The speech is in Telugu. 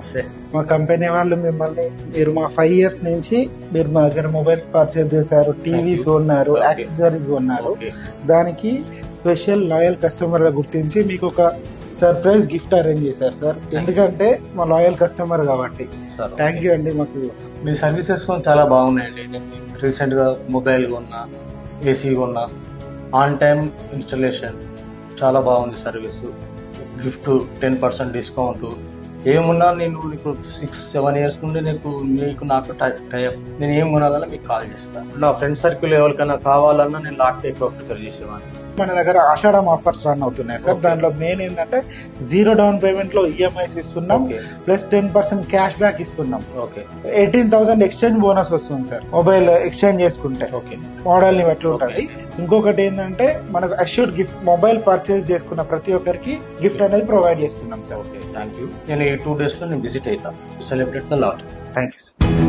నమస్తే. మా కంపెనీ వాళ్ళు మిమ్మల్ని మీరు మా 5 years నుంచి మీరు మా దగ్గర మొబైల్స్ పర్చేస్ చేశారు, టీవీస్ కొన్నారు, యాక్సెసరీస్ కొన్నారు. దానికి స్పెషల్ లాయల్ కస్టమర్ గా గుర్తించి మీకు ఒక సర్ప్రైజ్ గిఫ్ట్ అరేంజ్ చేశారు సార్. ఎందుకంటే మా లాయల్ కస్టమర్ కాబట్టి. థ్యాంక్ యూ అండి. మాకు మీ సర్వీసెస్ చాలా బాగున్నాయండి. నేను రీసెంట్ గా మొబైల్ కొన్నా, ఏసీ కొన్నా, ఆన్ టైమ్ ఇన్స్టలేషన్, చాలా బాగుంది సర్వీస్. గిఫ్ట్ 10% డిస్కౌంట్ ఏమున్నా నేను నీకు 6-7 years నుండి నాకు టైప్ నేను ఏం కొనాలన్నా మీకు కాల్ చేస్తాను. నా ఫ్రెండ్ సర్కిల్ ఎవరికైనా కావాలన్నా నేను లాట్ ఎక్కువ ప్రిఫర్ చేసేవాడిని. మన దగ్గర ఆషాఢం ఆఫర్స్ రన్ అవుతున్నాయి సార్. దాంట్లో మెయిన్ ఏంటంటే 0 down పేమెంట్ లో ఈఎంఐస్ ఇస్తున్నాం, ప్లస్ 10% క్యాష్ బ్యాక్ ఇస్తున్నాం. 18,000 ఎక్స్చేంజ్ బోనస్ వస్తుంది సార్ మొబైల్ ఎక్స్చేంజ్ చేసుకుంటే. మోడల్ ని బట్టి ఉంటుంది. ఇంకొకటి ఏంటంటే మనకు అష్యూర్డ్ గిఫ్ట్, మొబైల్ పర్చేస్ చేసుకున్న ప్రతి ఒక్కరికి గిఫ్ట్ అనేది ప్రొవైడ్ చేస్తున్నాం సార్. Thank you. నేను ఈ 2 days లో నేను విజిట్ అవుతాను. Celebrate the lot. Thank you sir.